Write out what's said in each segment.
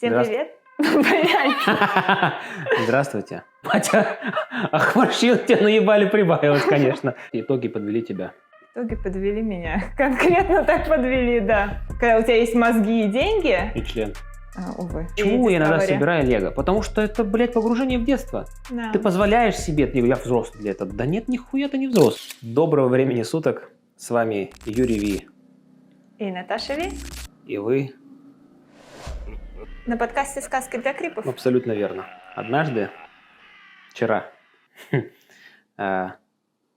Всем привет. Блядь. Здравствуйте. Батя, ах, морщин тебя наебали прибавилось, конечно. Итоги подвели тебя. Итоги подвели меня. Конкретно так подвели, да. Когда у тебя есть мозги и деньги... И член. Увы. Почему я иногда собираю лего? Потому что это, блядь, погружение в детство. Да. Ты позволяешь себе, я взрослый для этого. Да нет, нихуя ты не взрослый. Доброго времени суток. С вами Юрий Ви. И Наташа Ви. И вы. На подкасте «Сказки для крипов». Абсолютно верно. Однажды, вчера,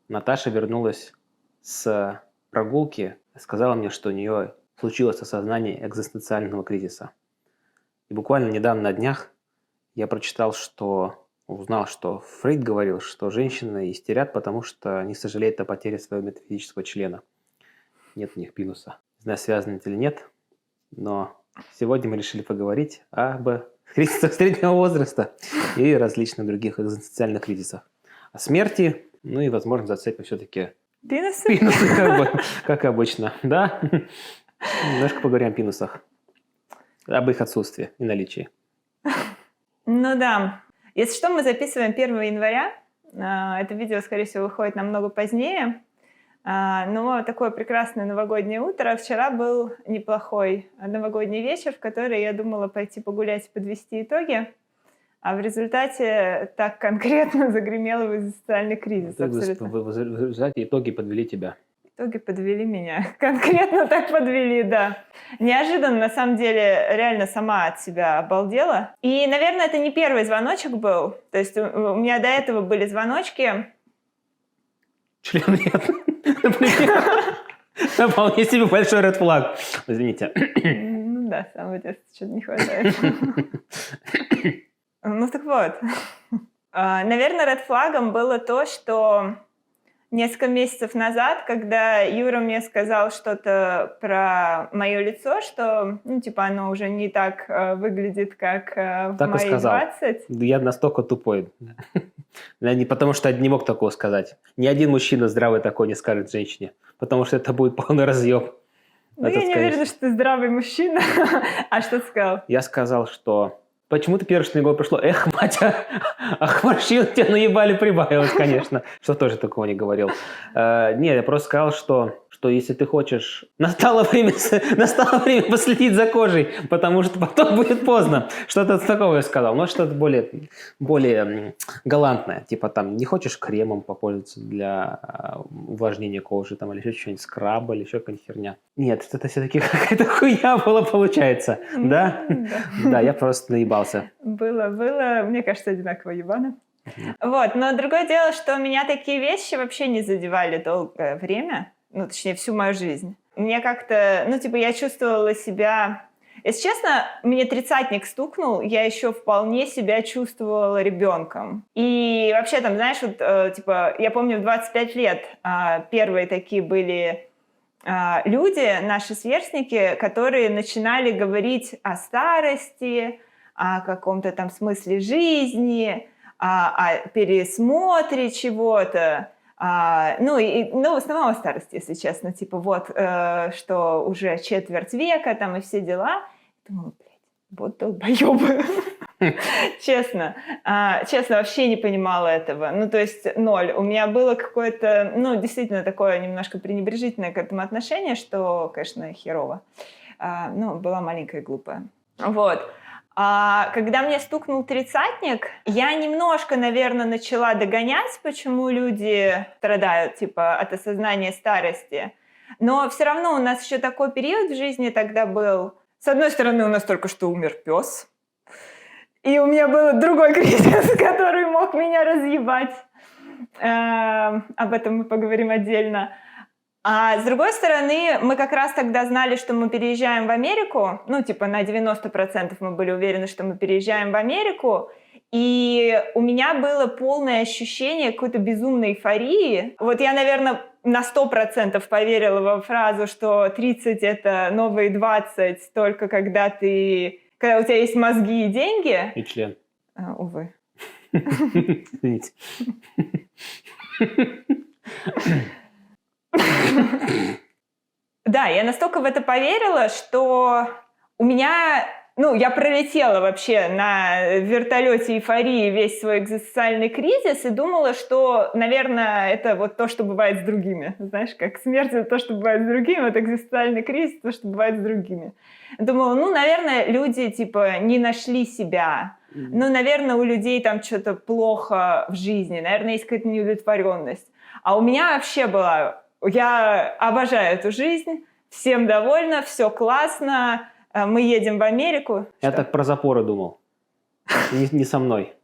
Наташа вернулась с прогулки и сказала мне, что у нее случилось осознание экзистенциального кризиса. И буквально недавно на днях я узнал, что Фрейд говорил, что женщины истерят, потому что не сожалеют о потере своего метафизического члена. Нет у них пинуса. Не знаю, связано это или нет, но сегодня мы решили поговорить об кризисах среднего возраста и различных других экзистенциальных кризисах. О смерти, ну и, возможно, зацепим все-таки Пинусы, как обычно. Да? Немножко поговорим о пинусах. Об их отсутствии и наличии. Ну да. Если что, мы записываем 1 января. Это видео, скорее всего, выходит намного позднее. Но такое прекрасное новогоднее утро. Вчера был неплохой новогодний вечер, в который я думала пойти погулять и подвести итоги. А в результате так конкретно загремел в экзистенциальный кризис. В результате итоги подвели тебя. Итоги подвели меня. Конкретно так подвели, да. Неожиданно, на самом деле, реально сама от себя обалдела. И, наверное, это не первый звоночек был. То есть у меня до этого были звоночки. Член нет. Вполне себе большой ред флаг. Извините. Ну да, самого детства что-то не хватает. Ну так вот. Наверное, ред флагом было то, что несколько месяцев назад, когда Юра мне сказал что-то про мое лицо, что, оно уже не так выглядит, как в мои 20. Я настолько тупой. Не потому что не мог такого сказать. Ни один мужчина здравый такой не скажет женщине, потому что это будет полный разъем. Ну, я не уверена, что ты здравый мужчина. А что ты сказал? Я сказал, что... Почему-то первое, что на голову пришло, батя, ах, морщин тебя наебали прибавилось, конечно. Что тоже такого не говорил. Нет, я просто сказал, что если ты хочешь... Настало время последить за кожей, потому что потом будет поздно. Что-то такого я сказал. Но что-то более галантное. Типа там, не хочешь кремом попользоваться для увлажнения кожи, там, или еще что-нибудь, скраба, или еще какая-нибудь херня. Нет, что-то все-таки какая-то хуйня была, получается. Да? Да, я просто наебался. Было, мне кажется, одинаково ебано. Вот, но другое дело, что меня такие вещи вообще не задевали долгое время. Точнее, всю мою жизнь. Мне как-то, я чувствовала себя... Если честно, мне 30-ник стукнул, я еще вполне себя чувствовала ребенком. И вообще там, знаешь, я помню, в 25 лет первые такие были люди, наши сверстники, которые начинали говорить о старости, о каком-то там смысле жизни, о пересмотре чего-то. В основном о старости, если честно. Что уже четверть века там и все дела. Думаю, вот долбоёбы. Честно, вообще не понимала этого. Ноль. У меня было какое-то, действительно такое немножко пренебрежительное к этому отношение, что, конечно, херово. Была маленькая и глупая. Вот. Когда мне стукнул 30-ник, я немножко, наверное, начала догонять, почему люди страдают, от осознания старости. Но все равно у нас еще такой период в жизни тогда был. С одной стороны, у нас только что умер пес. И у меня был другой кризис, который мог меня разъебать. Об этом мы поговорим отдельно. А с другой стороны, мы как раз тогда знали, что мы переезжаем в Америку. На 90% мы были уверены, что мы переезжаем в Америку. И у меня было полное ощущение какой-то безумной эйфории. Вот я, наверное, на 100% поверила во фразу, что 30 — это новые 20, только когда у тебя есть мозги и деньги. И член. Увы. Извините. Да, я настолько в это поверила, что у меня Ну, я пролетела вообще на вертолете эйфории весь свой экзистенциальный кризис и думала, что, наверное, это вот то, что бывает с другими. Знаешь, как смерть — это то, что бывает с другими, вот экзистенциальный кризис — то, что бывает с другими. Думала, ну, наверное, люди, типа, не нашли себя. Ну, наверное, у людей там что-то плохо в жизни, наверное, есть какая-то неудовлетворенность. А у меня вообще была... Я обожаю эту жизнь, всем довольна, все классно, мы едем в Америку. Я Что? так про запоры думал. Не со мной.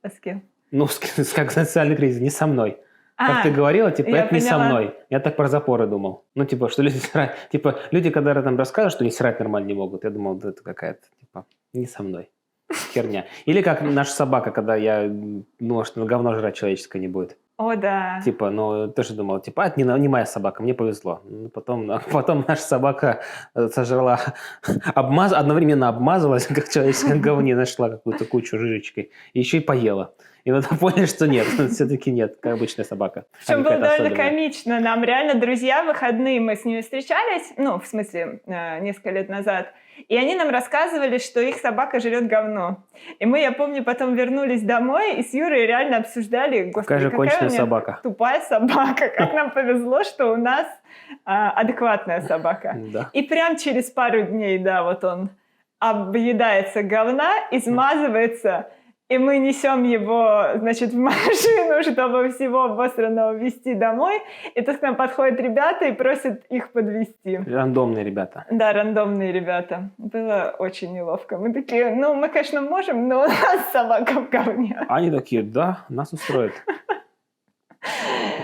А с кем? Ну, как социальный кризис, не со мной. Как ты говорила, типа, я это не со поняла. мной. Я так про запоры думал. Ну, типа, что люди срать... Типа, люди, когда там рассказывают, что они срать нормально не могут, я думал, да это какая-то, типа, не со мной. Херня. Или как наша собака, когда я думал, что говно жрать человеческое не будет. О, да. Типа, ну, тоже думал, типа, это не моя собака, мне повезло. Ну, потом наша собака сожрала, одновременно обмазалась, как человеческое говне, нашла какую-то кучу жирочкой, и еще и поела. И вот поняли, что нет, все-таки нет, как обычная собака. Причем было довольно комично. Нам реально друзья в выходные, мы с ними встречались, ну, в смысле, несколько лет назад, и они нам рассказывали, что их собака жрет говно. И мы, я помню, потом вернулись домой и с Юрой реально обсуждали, господи, какая у меня собака. Тупая собака, как нам повезло, что у нас адекватная собака. Да. И прям через пару дней, да, вот он объедается говна, измазывается, и мы несем его, значит, в машину, чтобы всего обосранного везти домой. И тут к нам подходят ребята и просят их подвезти. Рандомные ребята. Да, рандомные ребята. Было очень неловко. Мы такие, ну, мы, конечно, можем, но у нас собака в говне. Они такие, да, нас устроит.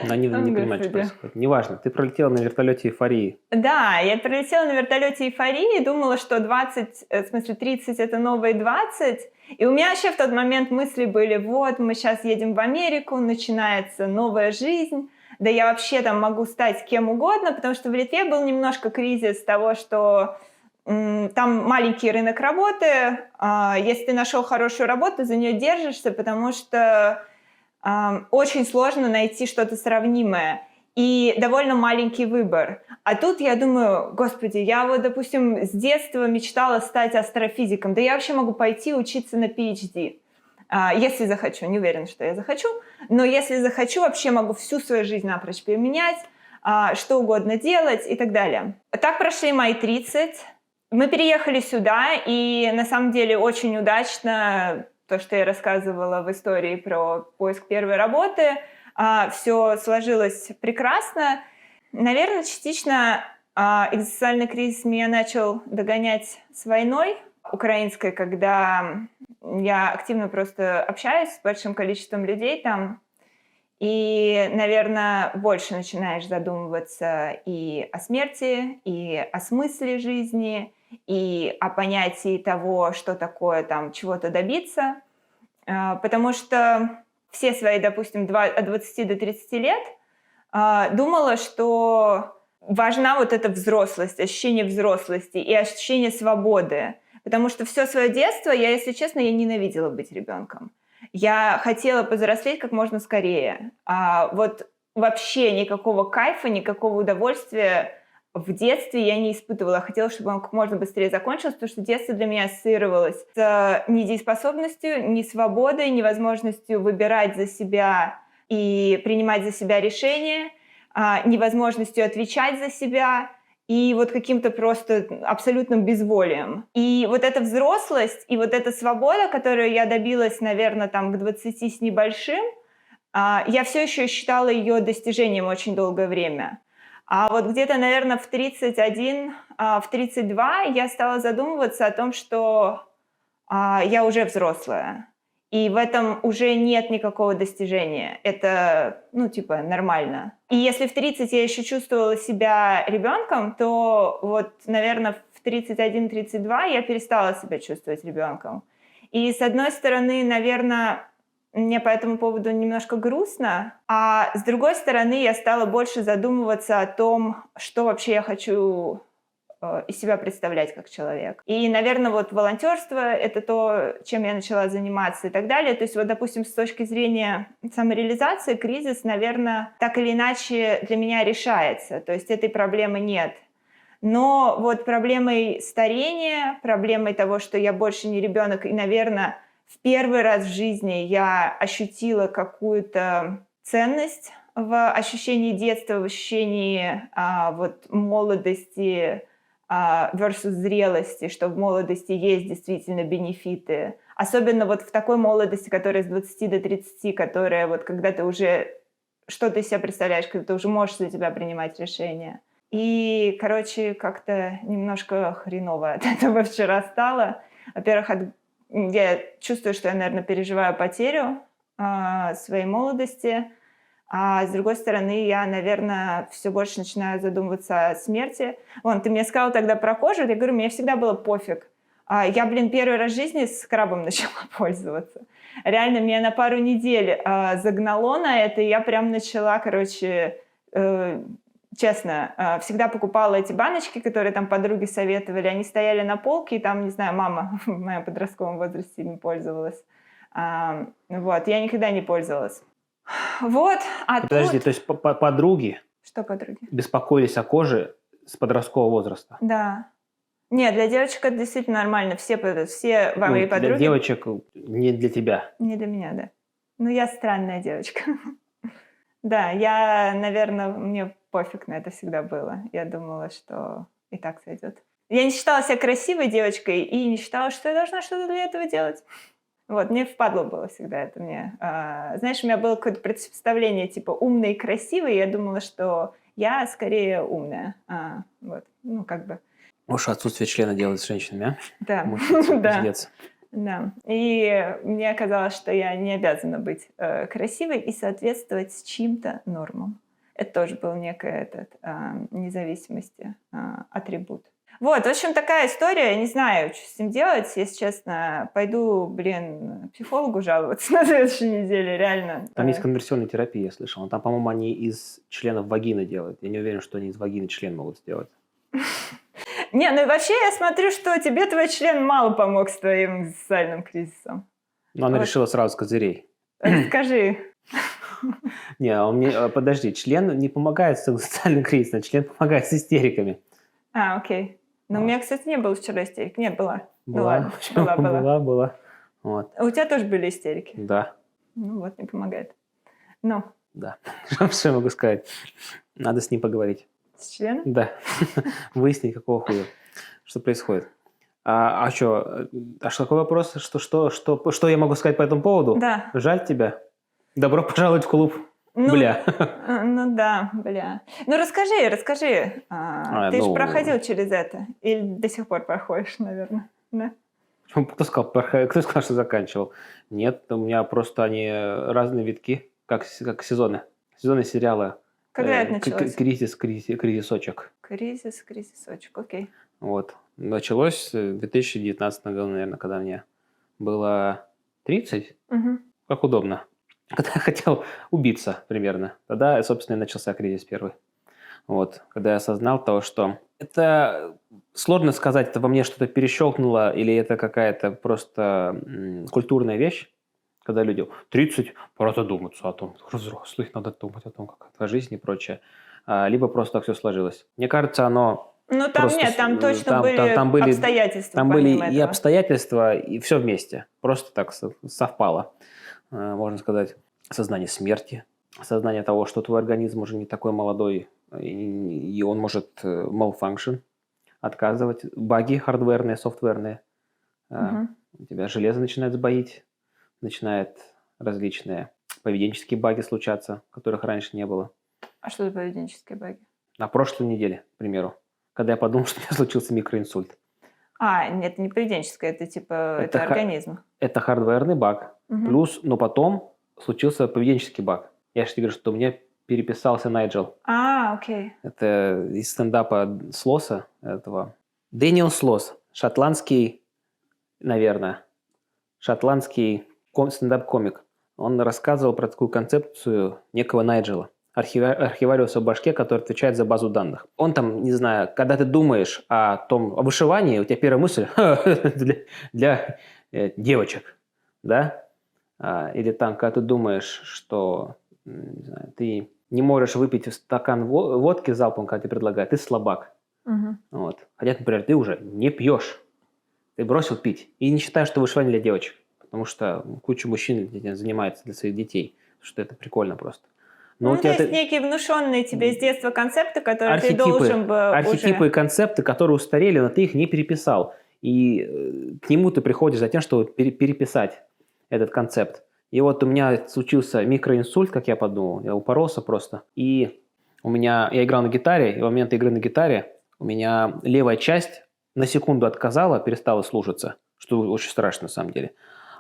Они не понимают, что происходит. Неважно, ты пролетела на вертолете эйфории. Да, я пролетела на вертолете эйфории, думала, что 30 это новые 20. И у меня вообще в тот момент мысли были, вот, мы сейчас едем в Америку, начинается новая жизнь, да я вообще там могу стать кем угодно, потому что в Литве был немножко кризис того, что там маленький рынок работы, если ты нашел хорошую работу, за нее держишься, потому что очень сложно найти что-то сравнимое. И довольно маленький выбор. А тут я думаю, господи, я вот, допустим, с детства мечтала стать астрофизиком. Да я вообще могу пойти учиться на PhD. Если захочу. Не уверена, что я захочу. Но если захочу, вообще могу всю свою жизнь напрочь поменять, что угодно делать и так далее. Так прошли мои 30. Мы переехали сюда, и на самом деле очень удачно то, что я рассказывала в истории про поиск первой работы, все сложилось прекрасно. Наверное, частично экзистенциальный кризис меня начал догонять с войной украинской, когда я активно просто общаюсь с большим количеством людей там, и, наверное, больше начинаешь задумываться и о смерти, и о смысле жизни, и о понятии того, что такое там чего-то добиться, потому что все свои, допустим, от 20 до 30 лет думала, что важна вот эта взрослость, ощущение взрослости и ощущение свободы. Потому что все свое детство я, если честно, я ненавидела быть ребенком. Я хотела повзрослеть как можно скорее. Вот вообще никакого кайфа, никакого удовольствия в детстве я не испытывала. Я хотела, чтобы он как можно быстрее закончился, потому что детство для меня ассоциировалось с недееспособностью, несвободой, невозможностью выбирать за себя и принимать за себя решения, невозможностью отвечать за себя и вот каким-то просто абсолютным безволием. И вот эта взрослость и вот эта свобода, которую я добилась, наверное, там к 20 с небольшим, я все еще считала ее достижением очень долгое время. А вот где-то, наверное, в 31, в 32 я стала задумываться о том, что я уже взрослая. И в этом уже нет никакого достижения. Это, ну, типа, нормально. И если в 30 я еще чувствовала себя ребенком, то вот, наверное, в 31-32 я перестала себя чувствовать ребенком. И с одной стороны, наверное, мне по этому поводу немножко грустно, а с другой стороны, я стала больше задумываться о том, что вообще я хочу из себя представлять как человек. И, наверное, вот волонтерство — это то, чем я начала заниматься и так далее. То есть вот, допустим, с точки зрения самореализации, кризис, наверное, так или иначе для меня решается. То есть этой проблемы нет. Но вот проблемой старения, проблемой того, что я больше не ребенок, и, наверное, в первый раз в жизни я ощутила какую-то ценность в ощущении детства, в ощущении вот молодости versus зрелости, что в молодости есть действительно бенефиты. Особенно вот в такой молодости, которая с 20 до 30, которая вот когда ты уже что-то из себя представляешь, когда ты уже можешь за тебя принимать решения. И, короче, как-то немножко хреново от этого вчера стало. Во-первых, я чувствую, что я, наверное, переживаю потерю своей молодости. А с другой стороны, я, наверное, все больше начинаю задумываться о смерти. Вон, ты мне сказала тогда про кожу. Я говорю, мне всегда было пофиг. Я, первый раз в жизни скрабом начала пользоваться. Реально, меня на пару недель загнало на это, и я прям начала, короче, честно, всегда покупала эти баночки, которые там подруги советовали. Они стояли на полке, и там, не знаю, мама в моем подростковом возрасте ими пользовалась. Вот, я никогда не пользовалась. Вот, Подожди, тут... то есть подруги Что подруги? беспокоились о коже с подросткового возраста? Да. Нет, для девочек это действительно нормально. Все мои подруги... Для девочек, не для тебя. Не для меня, да. Ну, я странная девочка. Да, я, наверное, мне пофиг на это всегда было. Я думала, что и так сойдет. Я не считала себя красивой девочкой и не считала, что я должна что-то для этого делать. Вот, мне впадло было всегда это мне. Знаешь, у меня было какое-то представление, типа, умной и красивой, и я думала, что я скорее умная. Вот, ну, как бы. Уж отсутствие члена делает с женщинами, а? Да, да. Пиздец. Да. И мне казалось, что я не обязана быть красивой и соответствовать с чьим-то нормам. Это тоже был некий независимости атрибут. Вот, в общем, такая история. Я не знаю, что с этим делать. Если честно, пойду, психологу жаловаться на следующей неделе, реально. Там есть конверсионная терапия, я слышал. Там, по-моему, они из членов вагины делают. Я не уверен, что они из вагины член могут сделать. Не, ну вообще я смотрю, что тебе твой член мало помог с твоим социальным кризисом. Но она решила сразу с козырей. Скажи. Не, подожди, член не помогает с социальным кризисом, член помогает с истериками. Окей. Но у меня, кстати, не было вчера истерик. Нет, была. Была. Ну ладно, Была. Вот. А у тебя тоже были истерики? Да. Ну вот, не помогает. Ну. Да. Что я могу сказать? Надо с ним поговорить. С членом? Да. Выяснить, какого хуя. Что происходит. Что такой вопрос? Что я могу сказать по этому поводу? Да. Жаль тебя. Добро пожаловать в клуб. Бля. Ну да, бля. Ну расскажи. Ты же проходил через это. Или до сих пор проходишь, наверное. Да? Кто сказал, что заканчивал? Нет, у меня просто они разные витки, как сезоны. Сезоны сериала. Когда это началось? Кризисочек. Кризисочек, окей. Вот. Началось в 2019 году, наверное, когда мне было 30. Угу. Как удобно. Когда я хотел убиться примерно. Тогда, собственно, и начался кризис первый. Вот. Когда я осознал то, что это сложно сказать, это во мне что-то перещелкнуло или это какая-то просто культурная вещь. Когда люди 30, пора задуматься о том, взрослых, надо думать о том, как твоя жизнь и прочее. Либо просто так все сложилось. Мне кажется, оно... Ну, там просто, нет, там точно были обстоятельства. Там были и обстоятельства, и все вместе. Просто так совпало. Можно сказать, осознание смерти, осознание того, что твой организм уже не такой молодой, и он может malfunction, отказывать. Баги хардверные, софтверные. У тебя железо начинает сбоить. Начинает различные поведенческие баги случаться, которых раньше не было. А что за поведенческие баги? На прошлой неделе, к примеру, когда я подумал, что у меня случился микроинсульт. Нет, не поведенческое, это типа это организм. Это хардверный баг. Плюс, но потом случился поведенческий баг. Я же тебе говорю, что у меня переписался Найджел. Окей. Это из стендапа Слоса этого. Дэниел Слос, шотландский, наверное, стендап-комик. Он рассказывал про такую концепцию некого Найджела, архивариуса в башке, который отвечает за базу данных. Он там, не знаю, когда ты думаешь о вышивании, у тебя первая мысль для девочек, да? Или там, когда ты думаешь, что не знаю, ты не можешь выпить стакан водки залпом, когда тебе предлагают, ты слабак. Мгм. Вот. Хотя, например, ты уже не пьешь, ты бросил пить. И не считаю, что вышивание для девочек, потому что куча мужчин этим занимается для своих детей, потому что это прикольно просто. Но у Ну, то тебя есть некие внушенные тебе с детства концепты, которые ты архетипы, должен бы архетипы и уже... концепты, которые устарели, но ты их не переписал. И к нему ты приходишь за тем, чтобы переписать этот концепт. И вот у меня случился микроинсульт, как я подумал, я упоролся просто. И я играл на гитаре, и в момент игры на гитаре у меня левая часть на секунду отказала, перестала слушаться, что очень страшно на самом деле.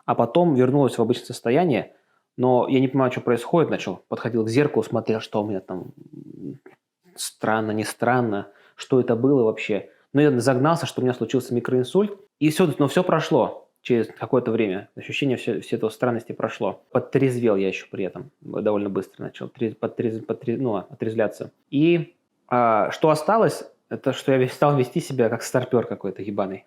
А потом вернулась в обычное состояние, но я не понимаю, что происходит, подходил к зеркалу, смотрел, что у меня там странно, не странно, что это было вообще. Но я загнался, что у меня случился микроинсульт, и все, но все прошло через какое-то время. Ощущение все этого странности прошло. Подтрезвел я еще при этом. Довольно быстро начал отрезвляться. И что осталось, это что я стал вести себя как старпер какой-то ебаный.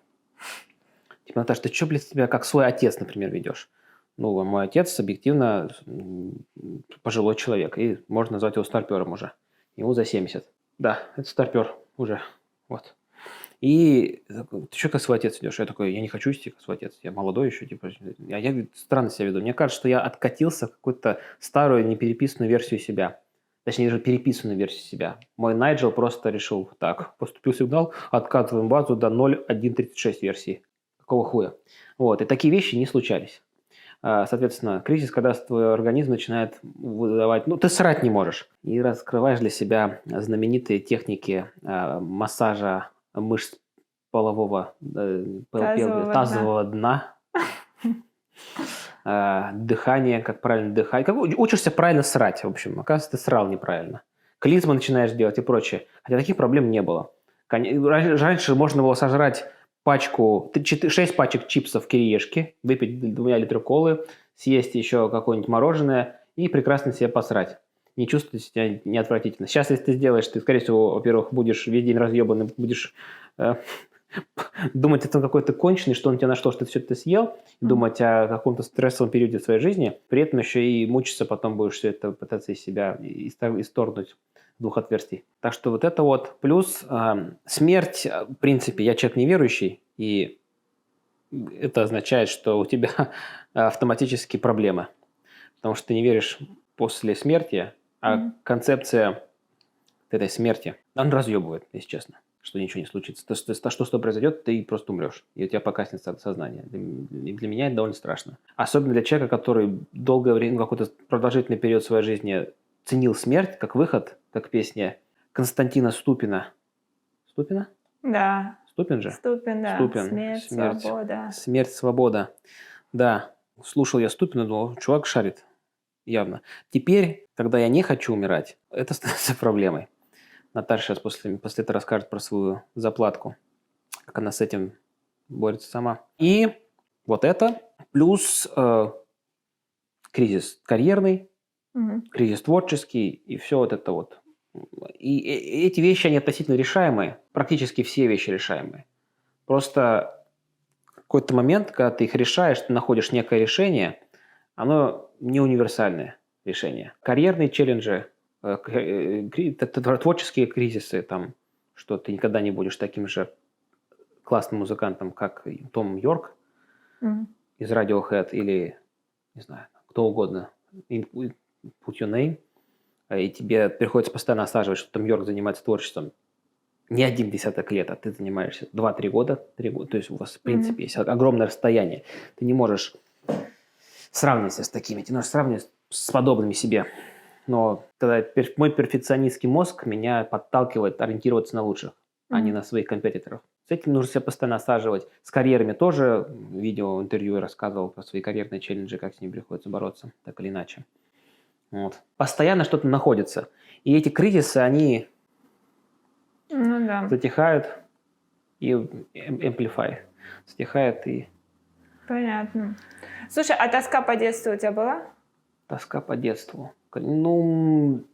Типа, Наташа, ты что, блядь, себя как свой отец, например, ведешь? Ну, мой отец объективно пожилой человек, и можно назвать его старпером уже. Ему за 70. Да, это старпер уже. Вот. И ты что как свой отец ведешь? Я такой, я не хочу вести как свой отец. Я молодой еще, типа, я странно себя веду. Мне кажется, что я откатился в какую-то старую непереписанную версию себя. Точнее, даже переписанную версию себя. Мой Найджел просто решил, так, поступил сигнал, откатываем базу до 0.1.36 версии. Какого хуя? Вот, и такие вещи не случались. Соответственно, кризис, когда твой организм начинает выдавать... Ну, ты срать не можешь. И раскрываешь для себя знаменитые техники массажа мышц полового тазового дна. Дыхание, как правильно дыхать. Учишься правильно срать, в общем. Оказывается, ты срал неправильно. Клизму начинаешь делать и прочее. Хотя таких проблем не было. Раньше можно было сожрать 6 пачек чипсов кириешки, выпить 2 литра колы, съесть еще какое-нибудь мороженое и прекрасно себе посрать. Не чувствовать себя не отвратительно. Сейчас, если ты сделаешь, ты, скорее всего, во-первых, будешь весь день разъебанным, будешь думать о том, какой ты конченый, что он тебя нашел, что ты все это съел, думать о каком-то стрессовом периоде в своей жизни, при этом еще и мучиться потом будешь все это пытаться из себя исторгнуть 2 отверстий. Так что вот это вот. Плюс смерть, в принципе, я человек неверующий, и это означает, что у тебя автоматически проблемы. Потому что ты не веришь после смерти, а концепция этой смерти, она разъебывает, если честно, что ничего не случится. Что с тобой произойдет, ты просто умрешь, и у тебя погаснет сознание. Для меня это довольно страшно. Особенно для человека, который долгое время, какой-то продолжительный период своей жизни ценил смерть как выход, как песня Константина Ступина. Ступина? Да. Ступин же? Ступин, да. Ступин. Смерть, свобода. Смерть, свобода. Да. Слушал я Ступина, думал, чувак шарит. Явно. Теперь, когда я не хочу умирать, это становится проблемой. Наташа сейчас после этого расскажет про свою заплатку, как она с этим борется сама. И вот это, плюс кризис карьерный, кризис творческий, и все вот это вот. И эти вещи, они относительно решаемые, практически все вещи решаемые. Просто в какой-то момент, когда ты их решаешь, ты находишь некое решение, оно не универсальное решение. Карьерные челленджи, творческие кризисы, там, что ты никогда не будешь таким же классным музыкантом, как Том Йорк из Radiohead или, не знаю, кто угодно, Put Your Name, и тебе приходится постоянно осаживать, что Том Йорк занимается творчеством не 1 десяток лет, а ты занимаешься 2-3 года, 3 года, то есть у вас, в принципе, есть огромное расстояние. Ты не можешь сравниваться с такими, ты можешь сравнивать с подобными себе. Но тогда мой перфекционистский мозг меня подталкивает ориентироваться на лучших, а не на своих компетиторов. С этим нужно себя постоянно осаживать. С карьерами тоже видео, интервью я рассказывал про свои карьерные челленджи, как с ними приходится бороться, так или иначе. Вот. Постоянно что-то находится. И эти кризисы, они затихают и amplify. Затихают и... Понятно. Слушай, а тоска по детству у тебя была? Тоска по детству. Ну,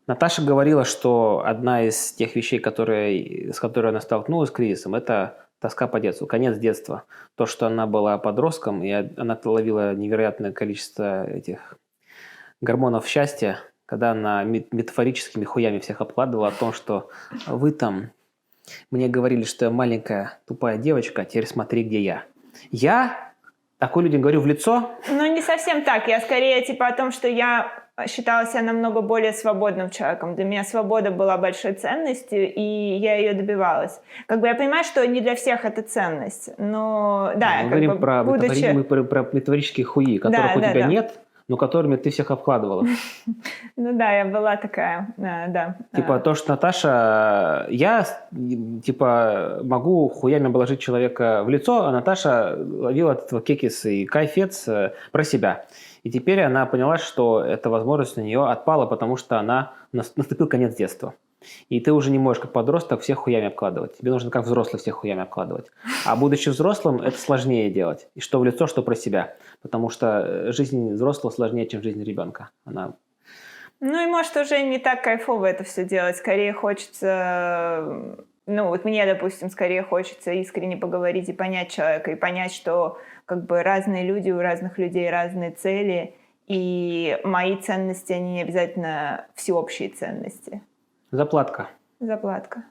Наташа говорила, что одна из тех вещей, с которой она столкнулась с кризисом, это тоска по детству, конец детства. То, что она была подростком, и она ловила невероятное количество этих гормонов счастья, когда она метафорическими хуями всех обкладывала о том, что вы там мне говорили, что я маленькая тупая девочка, а теперь смотри, где я. Я такой людям говорю в лицо. Ну, не совсем так. Я скорее типа о том, что я считала себя намного более свободным человеком. Для меня свобода была большой ценностью, и я ее добивалась. Как бы я понимаю, что не для всех это ценность, но да, Мы как говорим бы, про, будучи... мы про метафорические хуи, которых у тебя нет, но которыми ты всех обкладывала. Ну да, я была такая, да. Типа то, что Наташа... Я, типа, могу хуями обложить человека в лицо, а Наташа ловила от этого кекис и кайфец про себя. И теперь она поняла, что эта возможность у нее отпала, потому что наступил конец детства. И ты уже не можешь, как подросток, всех хуями обкладывать. Тебе нужно, как взрослый, всех хуями обкладывать. А будучи взрослым, это сложнее делать. И что в лицо, что про себя. Потому что жизнь взрослого сложнее, чем жизнь ребенка. Она... Ну и может уже не так кайфово это все делать. Скорее хочется... Ну вот мне, допустим, скорее хочется искренне поговорить и понять человека. И понять, что как бы разные люди, у разных людей разные цели. И мои ценности, они не обязательно всеобщие ценности. Заплатка. Заплатка.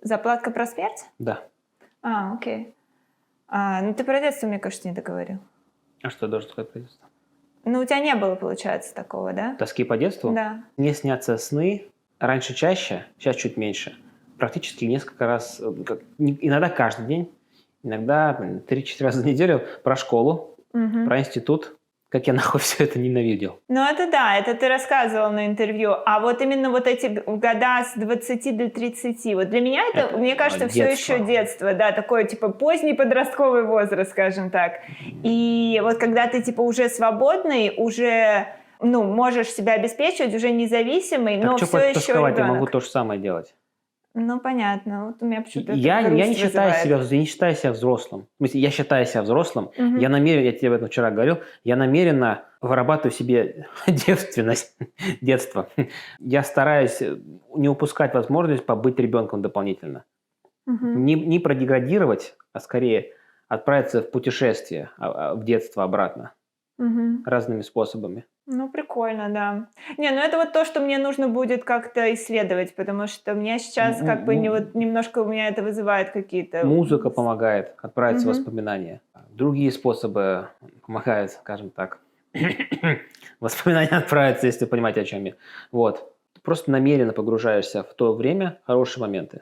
Заплатка про смерть? Да. Окей. Ну ты про детство, мне кажется, не договорил. А что я должен сказать про детство? Ну у тебя не было, получается, такого, да? Тоски по детству? Да. Мне снятся сны. Раньше чаще, сейчас чуть меньше. Практически несколько раз, иногда каждый день, иногда 3-4 раза в неделю про школу, про институт. Как я нахуй все это ненавидел. Ну это да, это ты рассказывал на интервью. А вот именно вот эти года с 20 до 30, вот для меня это мне кажется, все еще детство, да, такой типа поздний подростковый возраст, скажем так. И вот когда ты типа уже свободный, уже, ну, можешь себя обеспечивать, уже независимый, так но что все еще ребенок. Я могу то же самое делать. Ну, понятно. Вот у меня почему-то я не считаю себя взрослым. В смысле, я считаю себя взрослым. Я намеренно, я тебе об этом вчера говорил, я намеренно вырабатываю себе девственность, детство. Я стараюсь не упускать возможность побыть ребенком дополнительно. Не продеградировать, а скорее отправиться в путешествие в детство обратно. Разными способами. Ну, прикольно, да. Не, ну это вот то, что мне нужно будет как-то исследовать, потому что мне сейчас как бы немножко у меня это вызывает какие-то... Музыка помогает отправиться в воспоминания. Другие способы помогают, скажем так. Воспоминания отправятся, если понимаете, о чем я. Вот. Ты просто намеренно погружаешься в то время, хорошие моменты,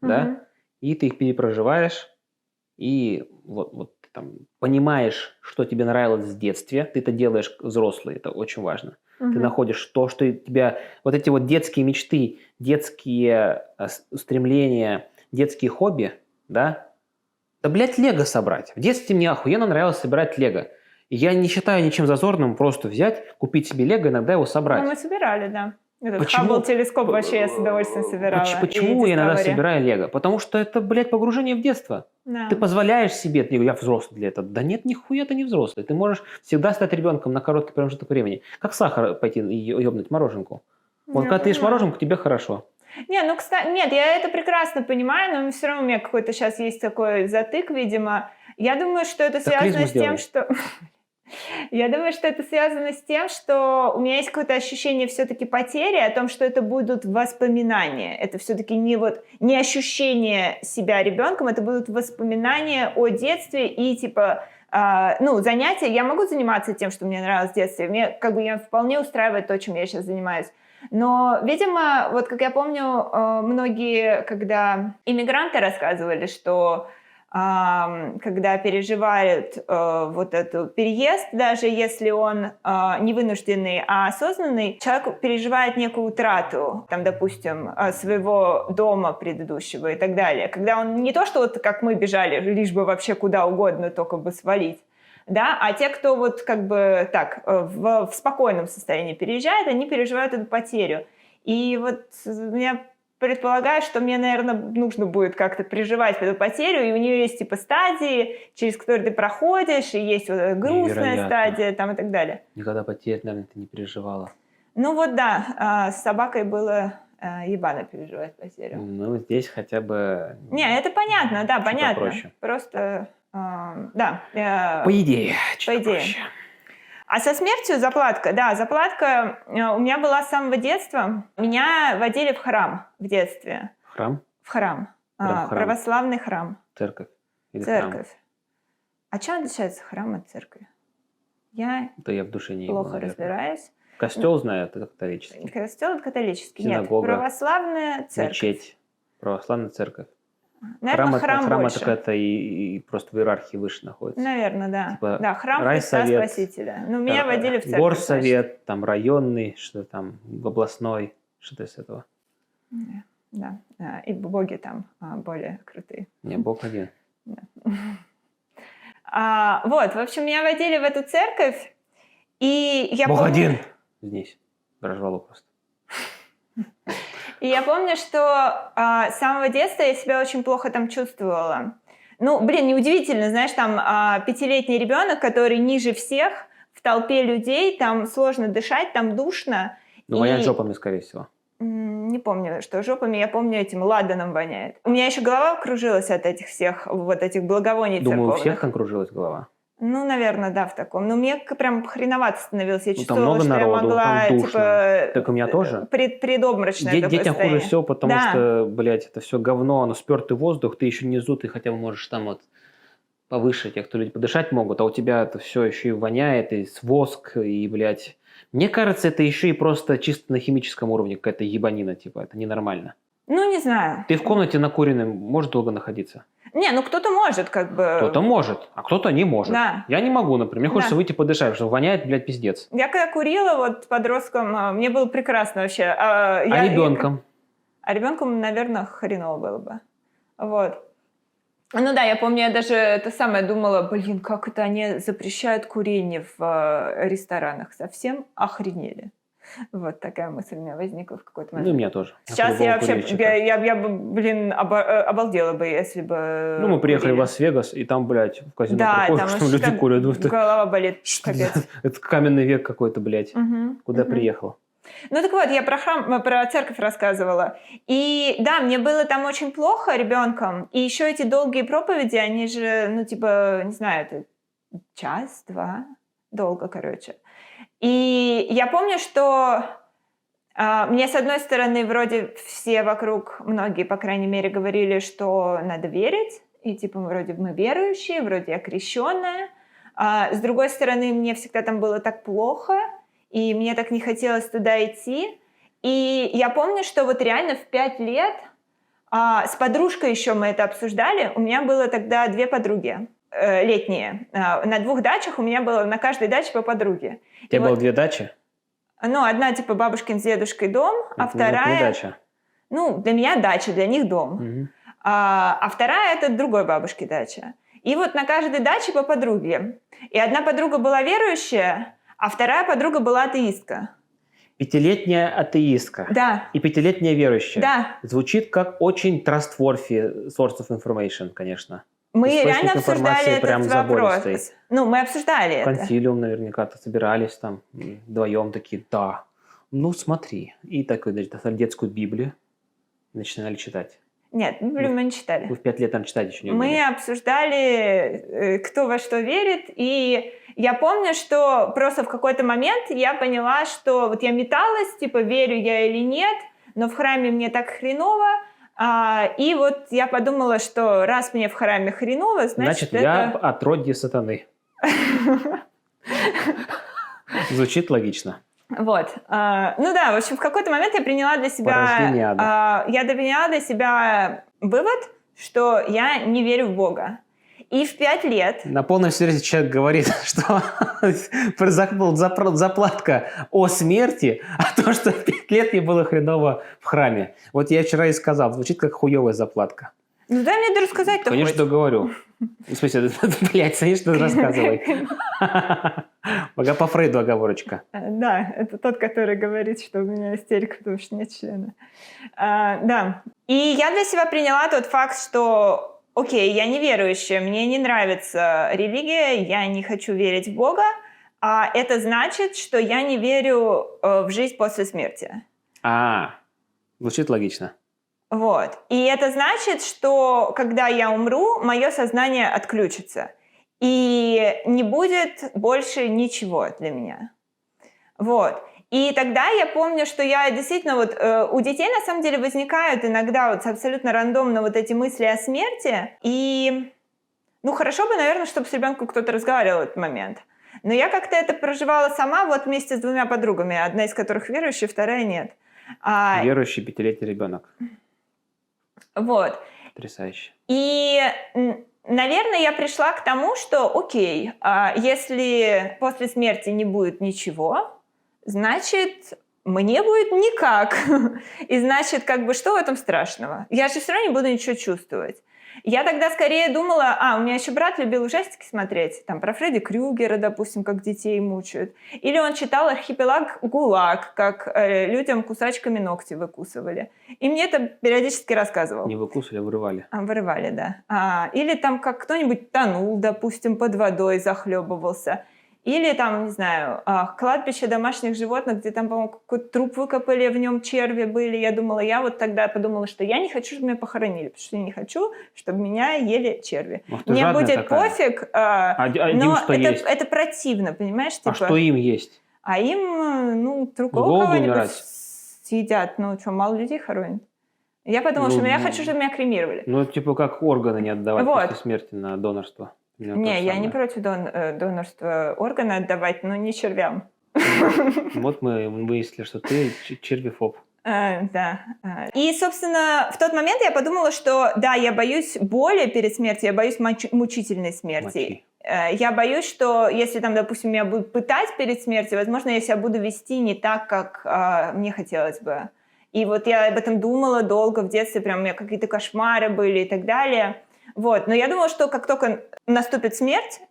да, и ты их перепроживаешь, и вот там, понимаешь, что тебе нравилось в детстве, ты это делаешь взрослый, это очень важно. Ты находишь то, что тебя... Вот эти вот детские мечты, детские стремления, детские хобби, да? Да, блядь, лего собрать. В детстве мне охуенно нравилось собирать лего. И я не считаю ничем зазорным просто взять, купить себе лего, иногда его собрать. Ну, мы собирали, да. Этот Хаббл-телескоп вообще я с удовольствием собирала. Почему я иногда собираю лего? Потому что это, блядь, погружение в детство. Да. Ты позволяешь себе, я взрослый для этого. Да нет, нихуя ты не взрослый. Ты можешь всегда стать ребенком на короткий промежуток времени. Как сахар пойти и ёбнуть мороженку. Вот когда ты ешь мороженку, тебе хорошо. Не, ну, кстати, нет, я это прекрасно понимаю, но все равно у меня какой-то сейчас есть такой затык, видимо. Я думаю, что это связано с тем, что... Я думаю, что это связано с тем, что у меня есть какое-то ощущение все-таки потери, о том, что это будут воспоминания. Это все-таки не ощущение себя ребенком, это будут воспоминания о детстве и типа занятия. Я могу заниматься тем, что мне нравилось в детстве. Меня вполне устраивает то, чем я сейчас занимаюсь. Но, видимо, вот как я помню, многие, когда иммигранты рассказывали, что когда переживают вот этот переезд, даже если он не вынужденный, а осознанный, человек переживает некую утрату, там, допустим, своего дома предыдущего и так далее. Когда он не то, что вот как мы бежали, лишь бы вообще куда угодно, только бы свалить, да, а те, кто вот как бы так в спокойном состоянии переезжает, они переживают эту потерю. И вот меня предполагаю, что мне, наверное, нужно будет как-то переживать эту потерю, и у нее есть типа стадии, через которые ты проходишь, и есть вот эта грустная стадия там и так далее. Никогда потерь, наверное, ты не переживала. Ну вот да, с собакой было ебано переживать потерю. Ну здесь хотя бы... Не, это понятно, да, понятно. Проще. Просто, да. По идее. По идее. А со смертью заплатка. Да, заплатка у меня была с самого детства. Меня водили в храм в детстве. Храм? В храм. Прям храм. Православный храм. Церковь? Или Церковь. храм? А чем отличается храм от церкви? Я Да я в душе не ебу, плохо наверное. разбираюсь. Костел знаю, это католический. Костел католический. Синагога. Нет, православная церковь. Мечеть. Православная церковь. Наверное, храм храм больше. это какая-то и просто в иерархии выше находится. Наверное, да. Типа Да, храм Христа райсовет, Спасителя. Ну, меня водили в церковь. Горсовет, там районный, что там, областной, что-то из этого. Значит. Да. И боги там более крутые. Не, Бог один. Вот, в общем, меня водили в эту церковь, и я Бог помню... один! Здесь. Дрожало просто. И я помню, что с самого детства я себя очень плохо там чувствовала. Ну, блин, неудивительно, знаешь, там 5-летний ребенок, который ниже всех, в толпе людей, там сложно дышать, там душно. Ну, воняет жопами, скорее всего. Не помню, что жопами, я помню, этим ладаном воняет. У меня еще голова кружилась от этих всех вот этих благовоний Думаю, церковных. у всех там кружилась голова. Ну, наверное, да, в таком. Но мне прям хреновато становилось. Я Ну, там чувствовала, много что народу, я могла, там душно. типа... Так у меня тоже. Предобморочное такое Детям состояние. хуже всего, потому Да. что, блядь, это все говно, оно спертый воздух, ты еще внизу, ты хотя бы можешь там вот повыше тех, кто люди подышать могут, а у тебя это все еще и воняет, и с воск, и, блядь... Мне кажется, это еще и просто чисто на химическом уровне какая-то ебанина, типа, это ненормально. Ну, не знаю. Ты в комнате накуренной можешь долго находиться? Не, ну кто-то может, как бы... Кто-то может, а кто-то не может. Да. Я не могу, например. Мне хочется Да. выйти подышать, потому что воняет, блядь, пиздец. Я когда курила вот подростком, мне было прекрасно вообще. А ребенком? А ребенком, наверное, хреново было бы. Вот. Ну да, я помню, я даже это самое думала, блин, как это они запрещают курение в ресторанах. Совсем охренели. Вот такая мысль у меня возникла в какой-то момент. Ну, у меня тоже. Сейчас я вообще, я бы, блин, обалдела бы, если бы... Ну, мы приехали курили. в Лас-Вегас, и там, блядь, в казино Да, проходишь, там там вообще люди так курят. Ну, это... голова болит, Что капец. это каменный век какой-то, блядь. Куда Мгм. приехал? Ну так вот, я про храм, про церковь рассказывала. И да, мне было там очень плохо ребенком. И еще эти долгие проповеди, они же, ну типа, не знаю, это час-два, долго, короче. И я помню, что мне, с одной стороны, вроде все вокруг, многие, по крайней мере, говорили, что надо верить. И типа, вроде мы верующие, вроде я крещенная. С другой стороны, мне всегда там было так плохо. И мне так не хотелось туда идти. И я помню, что вот реально в 5 лет с подружкой еще мы это обсуждали. У меня было тогда 2 подруги летние. На 2 дачах у меня было на каждой даче по подруге. У тебя было 2 дачи? Ну, одна типа бабушкин с дедушкой дом, а вторая... Не дача. Ну, для меня дача, для них дом. Угу. А вторая это другой бабушки дача. И вот на каждой даче по подруге. И одна подруга была верующая, а вторая подруга была атеистка. 5-летняя атеистка. Да. И 5-летняя верующая. Да. Звучит как очень trustworthy source of information, конечно. Мы Источник реально обсуждали прям этот вопрос. забористый. Ну, мы обсуждали это. Консилиум наверняка-то собирались там вдвоем такие, да, ну смотри. И такой, значит, достали детскую Библию, начинали читать. Нет, Библию мы не читали. Вы в 5 лет там читать еще не умели. Мы обсуждали, кто во что верит, и я помню, что просто в какой-то момент я поняла, что вот я металась, типа, верю я или нет, но в храме мне так хреново, и вот я подумала, что раз мне в храме хреново, значит я это... отродье сатаны. Звучит логично. Вот. Ну да, в общем, в какой-то момент я приняла для Порождение ада. себя... Я приняла для себя вывод, что я не верю в Бога. И в 5 лет... На полном серьезе человек говорит, что заплатка о смерти, а то, что в 5 лет мне было хреново в храме. Вот я вчера и сказал, звучит как хуевая заплатка. Ну дай мне рассказать-то хоть. Конечно, говорю. В смысле, блядь, конечно, рассказывай. Пока по Фрейду оговорочка. Да, это тот, который говорит, что у меня истерика, потому что нет члена. Да. И я для себя приняла тот факт, что, окей, я неверующая, мне не нравится религия, я не хочу верить в Бога, а это значит, что я не верю в жизнь после смерти. Звучит логично. Вот. И это значит, что когда я умру, мое сознание отключится. и не будет больше ничего для меня. Вот. И тогда я помню, что я действительно вот у детей на самом деле возникают иногда вот абсолютно рандомно вот эти мысли о смерти. И ну хорошо бы, наверное, чтобы с ребенком кто-то разговаривал в этот момент. Но я как-то это проживала сама вот вместе с двумя подругами, одна из которых верующая, вторая нет. Верующий 5-летний ребенок. Вот. Потрясающе. И, наверное, я пришла к тому, что окей, если после смерти не будет ничего, значит, мне будет никак. И значит, как бы, что в этом страшного? Я же все равно не буду ничего чувствовать. Я тогда скорее думала, у меня еще брат любил ужастики смотреть, там про Фредди Крюгера, допустим, как детей мучают. Или он читал «Архипелаг ГУЛАГ», как людям кусачками ногти выкусывали. И мне это периодически рассказывал. Не выкусывали, а вырывали. Вырывали, да. Или там как кто-нибудь тонул, допустим, под водой, захлебывался. Или там, не знаю, кладбище домашних животных, где там, по-моему, какой-то труп выкопали, в нем черви были. Я вот тогда подумала, что я не хочу, чтобы меня похоронили, потому что я не хочу, чтобы меня ели черви. Мне будет пофиг, но это противно, понимаешь? А что им есть? А им, другого кого-нибудь съедят. Ну, что, мало людей хоронят. Я подумала, что я хочу, чтобы меня кремировали. Ну, типа как органы не отдавать после смерти на донорство. Не, я не против донорства органа отдавать, но не червям. Вот мы выяснили, что ты червефоб. Да. И, собственно, в тот момент я подумала, что да, я боюсь боли перед смертью, я боюсь мучительной смерти. Я боюсь, что если там, допустим, меня будут пытать перед смертью, возможно, я себя буду вести не так, как мне хотелось бы. И вот я об этом думала долго в детстве, прям у меня какие-то кошмары были и так далее. Вот. Но я думала, что как только наступит смерть,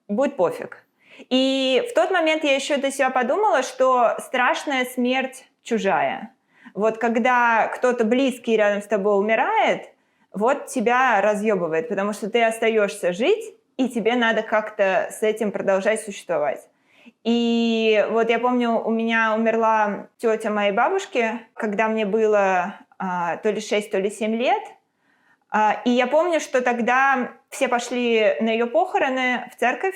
будет пофиг. И в тот момент я еще до себя подумала, что страшная смерть чужая. Вот когда кто-то близкий рядом с тобой умирает, вот тебя разъебывает, потому что ты остаешься жить, и тебе надо как-то с этим продолжать существовать. И вот я помню, у меня умерла тетя моей бабушки, когда мне было то ли 6, то ли 7 лет. И я помню, что тогда все пошли на ее похороны в церковь,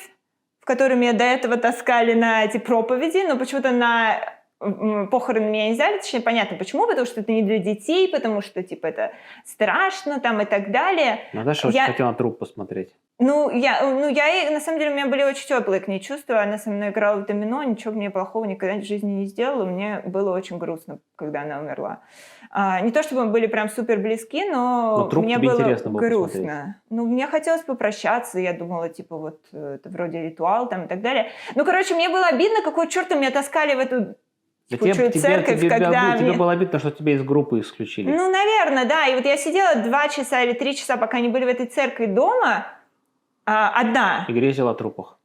в которую меня до этого таскали на эти проповеди, но почему-то на похороны меня не взяли, точнее, понятно почему, потому что это не для детей, потому что, типа, это страшно там и так далее. Наташа очень хотела на труп посмотреть. Я, на самом деле, у меня были очень теплые к ней чувства, она со мной играла в домино, ничего мне плохого никогда в жизни не сделала, мне было очень грустно, когда она умерла. Не то, чтобы мы были прям супер близки, но мне было грустно. Мне хотелось попрощаться, я думала, типа, вот, это вроде ритуал там и так далее. Мне было обидно, какого черта меня таскали в эту церковь, когда... Тебе было обидно, что тебя из группы исключили. Наверное, да. И вот я сидела 2 часа или 3 часа, пока не были в этой церкви дома, одна. И грезила о трупах.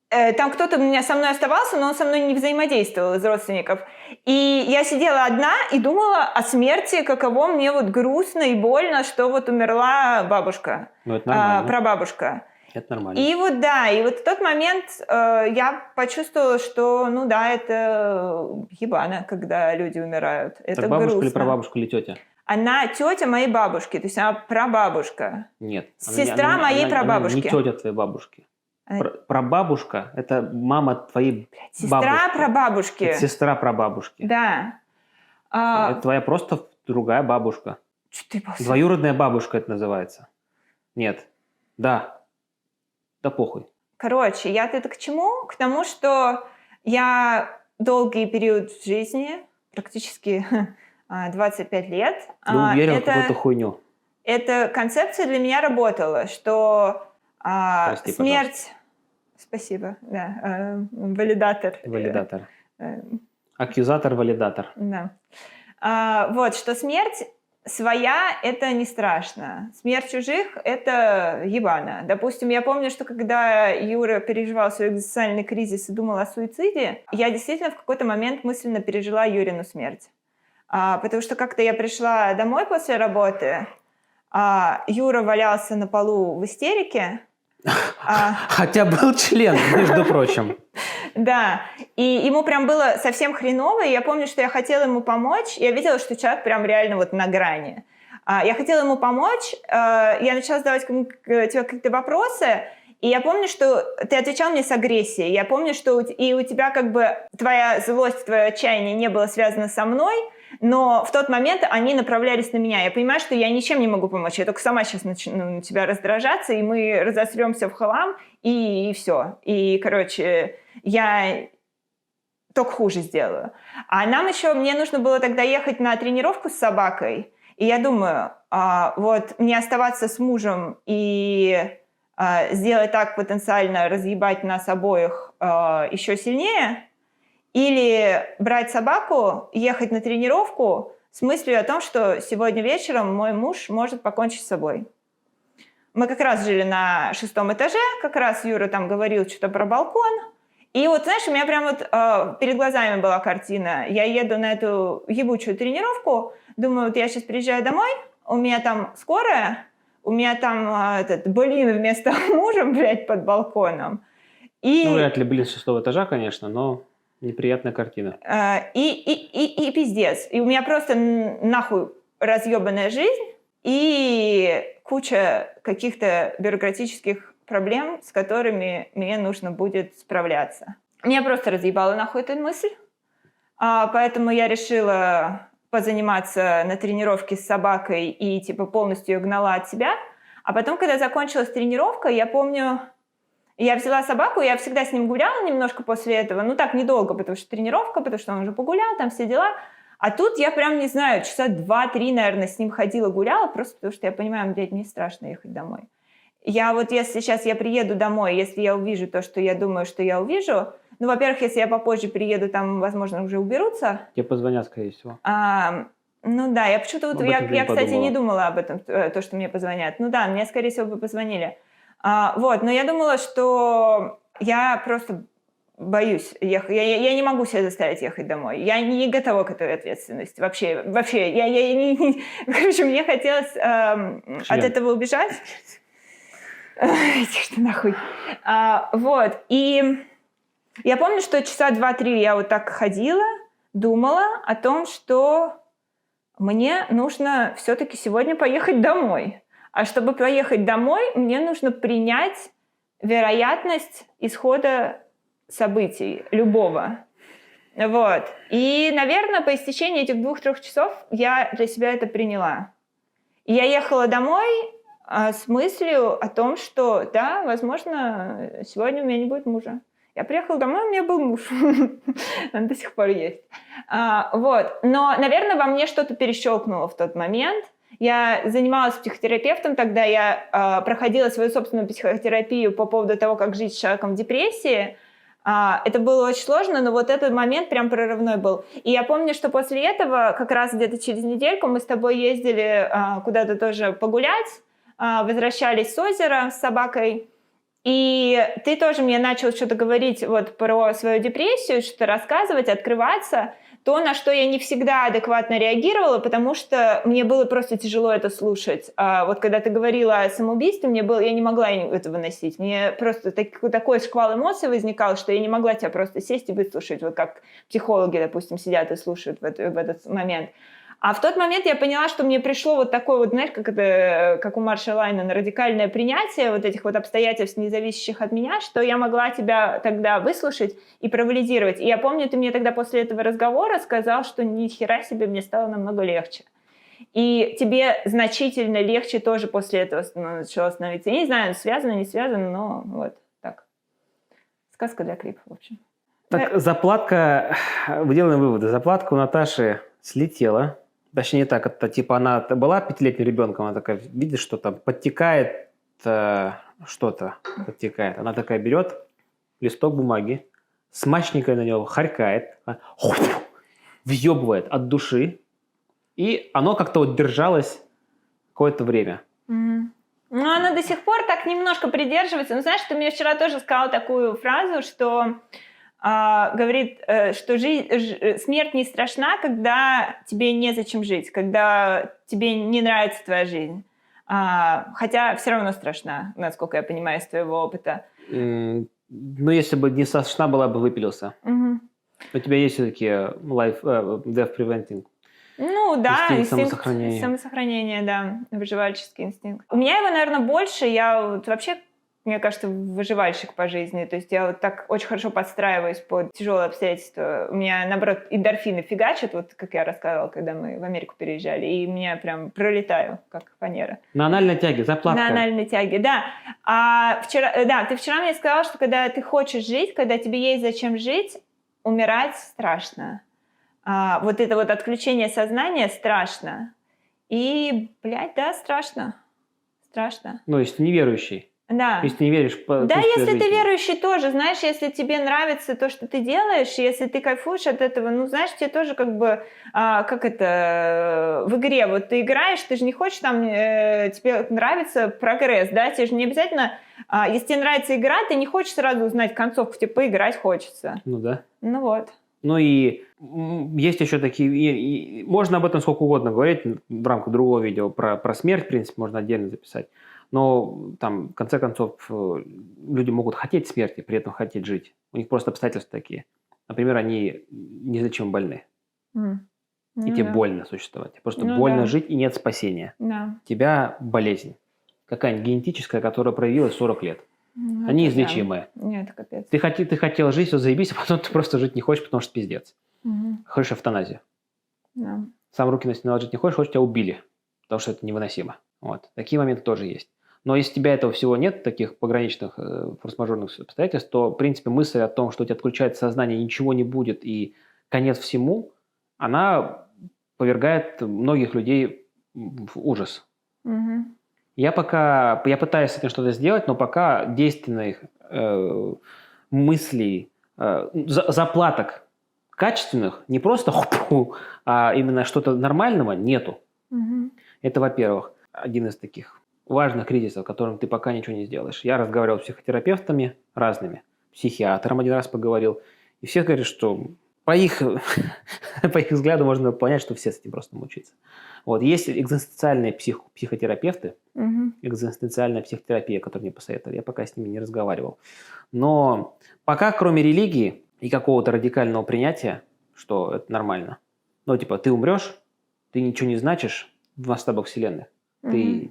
Там кто-то со мной оставался, но он со мной не взаимодействовал из родственников. И я сидела одна и думала о смерти, каково мне вот грустно и больно, что вот умерла бабушка, это нормально. Прабабушка. Это нормально. И вот в тот момент я почувствовала, что, это ебано, когда люди умирают. Это бабушка грустно. или прабабушка, или тетя? Она тетя моей бабушки, то есть она прабабушка. Нет. Сестра моей прабабушки. Она не тетя твоей бабушки. Прабабушка – это мама твоей сестра бабушки. Прабабушки. Это сестра прабабушки. Да. Это твоя просто другая бабушка. Двоюродная бабушка это называется. Нет. Да. Да похуй. Короче, я-то к чему? К тому, что я долгий период в жизни, практически 25 лет. Ты уверена в какую-то хуйню. Эта концепция для меня работала, что Прости, смерть... Пожалуйста. Спасибо, да. Валидатор. Валидатор. Аккузатор-валидатор. Да. Вот, что смерть своя – это не страшно. Смерть чужих – это ебано. Допустим, я помню, что когда Юра переживал свой экзистенциальный кризис и думал о суициде, я действительно в какой-то момент мысленно пережила Юрину смерть. Потому что как-то я пришла домой после работы, Юра валялся на полу в истерике. Хотя был член, между прочим. Да, и ему прям было совсем хреново, и я помню, что я хотела ему помочь, я видела, что человек прям реально вот на грани. Я хотела ему помочь, я начала задавать какие-то вопросы, И я помню, что ты отвечал мне с агрессией. Я помню, что и у тебя как бы твоя злость, твое отчаяние не было связано со мной, но в тот момент они направлялись на меня. Я понимаю, что я ничем не могу помочь. Я только сама сейчас начну на тебя раздражаться, и мы разосремся в хлам, и все. И, короче, я только хуже сделаю. А нам еще, мне нужно было тогда ехать на тренировку с собакой. И я думаю, вот мне оставаться с мужем и сделать так, потенциально разъебать нас обоих еще сильнее, или брать собаку, ехать на тренировку с мыслью о том, что сегодня вечером мой муж может покончить с собой. Мы как раз жили на 6-м этаже, как раз Юра там говорил что-то про балкон. И вот, знаешь, у меня прям вот перед глазами была картина. Я еду на эту ебучую тренировку, думаю, вот я сейчас приезжаю домой, у меня там скорая, у меня там вместо мужа, блядь, под балконом. И... Ну, вряд ли, блин, с 6-го этажа, конечно, но неприятная картина. И пиздец. И у меня просто нахуй разъебанная жизнь и куча каких-то бюрократических проблем, с которыми мне нужно будет справляться. Меня просто разъебала нахуй эта мысль. Поэтому я решила позаниматься на тренировке с собакой и типа полностью ее гнала от себя. А потом, когда закончилась тренировка, я помню, я взяла собаку, я всегда с ним гуляла немножко после этого, ну так, недолго, потому что тренировка, потому что он уже погулял, там все дела. А тут я прям, не знаю, часа 2-3, наверное, с ним ходила, гуляла, просто потому что я понимаю, блядь, мне страшно ехать домой. Я вот если сейчас я приеду домой, если я увижу то, что я думаю, что я увижу, ну, во-первых, если я попозже приеду, там, возможно, уже уберутся. Тебе позвонят, скорее всего. Ну да, я почему-то вот, я кстати, не думала об этом, то, что мне позвонят. Ну да, мне, скорее всего, бы позвонили. Вот, но я думала, что я просто боюсь ехать. Я не могу себя заставить ехать домой. Я не готова к этой ответственности. Вообще, короче, мне хотелось от этого убежать. Иди ты нахуй. Вот, и я помню, что часа 2-3 я вот так ходила, думала о том, что мне нужно все-таки сегодня поехать домой. А чтобы поехать домой, мне нужно принять вероятность исхода событий, любого. Вот. И, наверное, по истечении этих 2-3 часов я для себя это приняла. И я ехала домой с мыслью о том, что, да, возможно, сегодня у меня не будет мужа. Я приехала домой, у меня был муж. Он до сих пор есть. Вот. Но, наверное, во мне что-то перещелкнуло в тот момент. Я занималась психотерапевтом, тогда я проходила свою собственную психотерапию по поводу того, как жить с человеком в депрессии. Это было очень сложно, но вот этот момент прям прорывной был. И я помню, что после этого, как раз где-то через недельку, мы с тобой ездили куда-то тоже погулять, возвращались с озера с собакой. И ты тоже мне начал что-то говорить вот про свою депрессию, что-то рассказывать, открываться. То, на что я не всегда адекватно реагировала, потому что мне было просто тяжело это слушать. Вот когда ты говорила о самоубийстве, я не могла это выносить. Мне просто такой шквал эмоций возникал, что я не могла тебя просто сесть и выслушать, вот как психологи, допустим, сидят и слушают в этот момент. А в тот момент я поняла, что мне пришло вот такое вот, знаешь, как у Марша Лайнена, радикальное принятие вот этих вот обстоятельств, не зависящих от меня, что я могла тебя тогда выслушать и провалидировать. И я помню, ты мне тогда после этого разговора сказал, что ни хера себе, мне стало намного легче. И тебе значительно легче тоже после этого начало становиться. Я не знаю, связано, не связано, но вот так. Сказка для клипа, в общем. Так, заплатка, мы делаем выводы. Заплатка у Наташи слетела. Точнее, не так, это типа она была 5-летним ребенком, она такая, видит, что там подтекает, что-то подтекает. Она такая берет листок бумаги, смачненько на него харькает, въебывает от души, и оно как-то вот держалось какое-то время. Ну, она до сих пор так немножко придерживается. Ну, знаешь, ты мне вчера тоже сказала такую фразу, что говорит, что смерть не страшна, когда тебе незачем жить, когда тебе не нравится твоя жизнь. Хотя все равно страшна, насколько я понимаю из твоего опыта. Ну, если бы не страшна была, бы выпилился. У тебя есть все-таки death preventing. Ну да, инстинкт самосохранения, да, выживальческий инстинкт. У меня его, наверное, больше. Я вот вообще мне кажется, выживальщик по жизни. То есть я вот так очень хорошо подстраиваюсь под тяжелые обстоятельства. У меня, наоборот, эндорфины фигачат, вот как я рассказывала, когда мы в Америку переезжали, и меня прям пролетаю, как фанера. На анальной тяге, заплатка. На анальной тяге, да. Ты вчера мне сказала, что когда ты хочешь жить, когда тебе есть зачем жить, умирать страшно. Вот это вот отключение сознания страшно. И, да, страшно. Страшно. Ну, если ты неверующий. Да. Если ты не веришь в Да, если жизни. ты верующий тоже, знаешь, если тебе нравится то, что ты делаешь, если ты кайфуешь от этого, ну, знаешь, тебе тоже как бы, в игре, вот ты играешь, ты же не хочешь там, тебе нравится прогресс, да, тебе же не обязательно, если тебе нравится игра, ты не хочешь сразу узнать концовку, тебе поиграть хочется. Ну да. Ну вот. Ну и есть еще такие, можно об этом сколько угодно говорить, в рамках другого видео про смерть, в принципе, можно отдельно записать. Но там, в конце концов, люди могут хотеть смерти, при этом хотеть жить. У них просто обстоятельства такие. Например, они неизлечимо больны. И тебе больно существовать. Просто больно жить, и нет спасения. Да. У тебя болезнь. Какая-нибудь генетическая, которая проявилась 40 лет. Они неизлечимые. Нет, капец. Ты хотел жить, все заебись, а потом ты просто жить не хочешь, потому что пиздец. Хочешь эвтаназию. Да. Сам руки на себя наложить не хочешь, тебя убили. Потому что это невыносимо. Вот. Такие моменты тоже есть. Но если у тебя этого всего нет, таких пограничных форс-мажорных обстоятельств, то, в принципе, мысль о том, что у тебя отключается сознание, ничего не будет и конец всему, она повергает многих людей в ужас. Я пытаюсь с этим что-то сделать, но пока действенных мыслей, заплаток качественных, не просто а именно что-то нормального нету. Это, во-первых, один из таких важных кризисов, которым ты пока ничего не сделаешь. Я разговаривал с психотерапевтами разными, психиатром один раз поговорил, и все говорят, что по их взгляду можно понять, что все с этим просто мучаются. Вот. Есть экзистенциальные психотерапевты, экзистенциальная психотерапия, которую мне посоветовали. Я пока с ними не разговаривал. Но пока, кроме религии и какого-то радикального принятия, что это нормально, ну, типа, ты умрешь, ты ничего не значишь в масштабах Вселенной. Ты,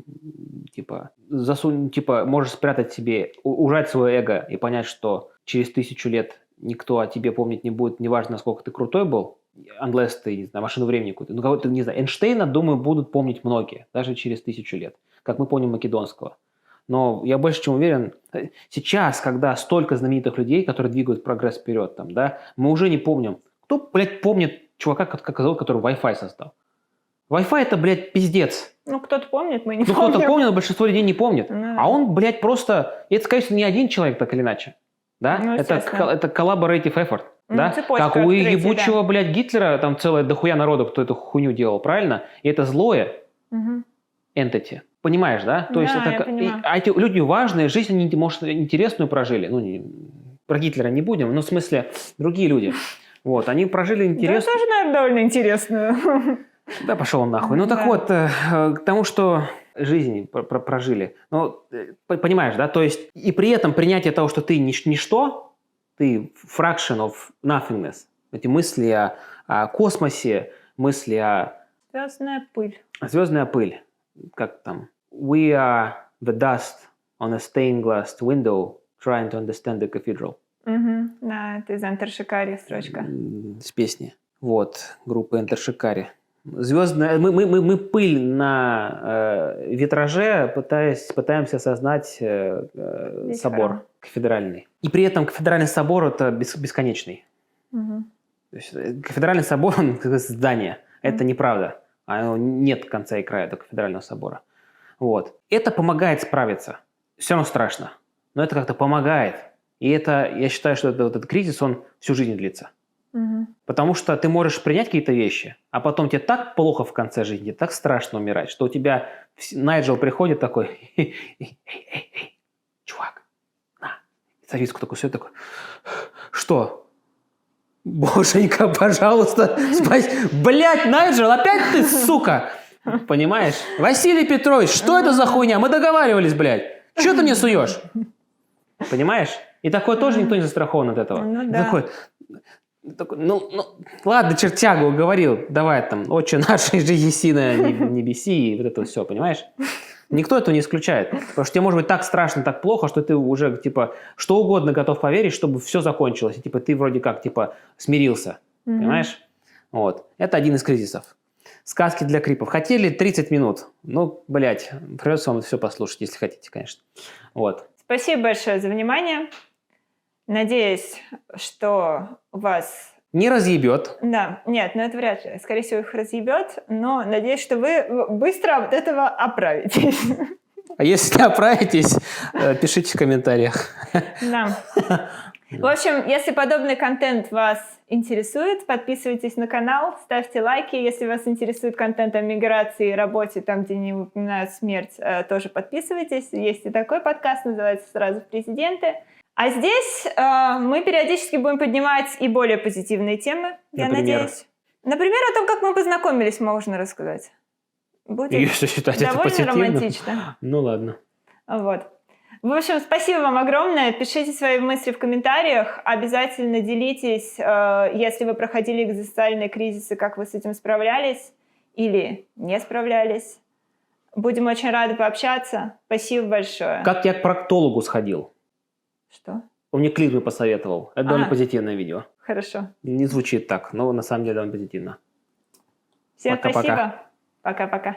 можешь спрятать себе, ужать свое эго и понять, что через 1000 лет никто о тебе помнить не будет, неважно, насколько ты крутой был, unless ты, не знаю, машину времени какую-то. Ну, кого-то, не знаю, Эйнштейна, думаю, будут помнить многие, даже через 1000 лет, как мы помним Македонского. Но я больше чем уверен, сейчас, когда столько знаменитых людей, которые двигают прогресс вперед, там, да, мы уже не помним. Кто, блядь, помнит чувака, который Wi-Fi создал? Wi-Fi это, блядь, пиздец. Ну, кто-то помнит, мы не помним. Ну, кто-то помнит, но большинство людей не помнит. А он, блядь, просто... Это, конечно, не один человек, так или иначе. Да? Ну, это collaborative effort. Да? Цепочка как у открытий, ебучего, блядь, Гитлера, там целая дохуя народу, кто эту хуйню делал, правильно? И это злое entity. Понимаешь, да? То есть это... А эти люди важные, жизнь они, может, интересную прожили. Ну, про Гитлера не будем, но в смысле другие люди. Вот, они прожили интересную... Да, тоже, наверное, довольно интересную. Да, пошел он нахуй. Ну, так вот, к тому, что жизнь прожили. Ну, понимаешь, да? То есть, и при этом принятие того, что ты ничто, ты fraction of nothingness. Эти мысли о космосе, мысли о... Звездная пыль. Звездная пыль. Как там? We are the dust on a stained glass window trying to understand the cathedral. Да, это из Enter Shikari строчка. С песни. Вот, группа Enter Shikari. Звездная, мы пыль на витраже пытаемся осознать собор кафедральный. И при этом кафедральный собор это бесконечный. То есть, кафедральный собор, он здание. Это неправда. Нет конца и края этого кафедрального собора. Вот. Это помогает справиться. Все равно страшно. Но это как-то помогает. И это, я считаю, что этот кризис, он всю жизнь длится. Потому что ты можешь принять какие-то вещи, а потом тебе так плохо в конце жизни, так страшно умирать, что у тебя Найджел приходит такой, эй, чувак, на. Записку такой, все такое. Что? Боженька, пожалуйста, спаси. Блядь, Найджел, опять ты, сука! Понимаешь? Василий Петрович, что это за хуйня? Мы договаривались, блядь. Что ты мне суешь? Понимаешь? И такое тоже никто не застрахован от этого. Ну, да. Такой, ладно, чертягу говорил, давай там, отче наш, же еси на небеси, и вот это все, понимаешь? Никто этого не исключает. Потому что тебе может быть так страшно, так плохо, что ты уже, типа, что угодно готов поверить, чтобы все закончилось. И, типа, ты вроде как, типа, смирился. Понимаешь? Вот. Это один из кризисов. Сказки для крипов. Хотели 30 минут? Ну, блядь, придется вам все послушать, если хотите, конечно. Вот. Спасибо большое за внимание. Надеюсь, что вас... Не разъебет. Да, нет, ну это вряд ли. Скорее всего, их разъебет, но надеюсь, что вы быстро от этого оправитесь. А если не оправитесь, пишите в комментариях. Да. В общем, если подобный контент вас интересует, подписывайтесь на канал, ставьте лайки. Если вас интересует контент о миграции и работе, там, где не упоминают смерть, тоже подписывайтесь. Есть и такой подкаст, называется «Сразу в президенты». А здесь мы периодически будем поднимать и более позитивные темы, я надеюсь. Например, о том, как мы познакомились, можно рассказать. Будет Если считать это довольно позитивным. романтично. Ну ладно. Вот. В общем, спасибо вам огромное. Пишите свои мысли в комментариях. Обязательно делитесь, если вы проходили экзистенциальные кризисы, как вы с этим справлялись или не справлялись. Будем очень рады пообщаться. Спасибо большое. Как я к проктологу сходил? Что? Он мне клизмы посоветовал. Это довольно позитивное видео. Хорошо. Не звучит так, но на самом деле довольно позитивно. Всем Пока-пока. спасибо. Пока-пока.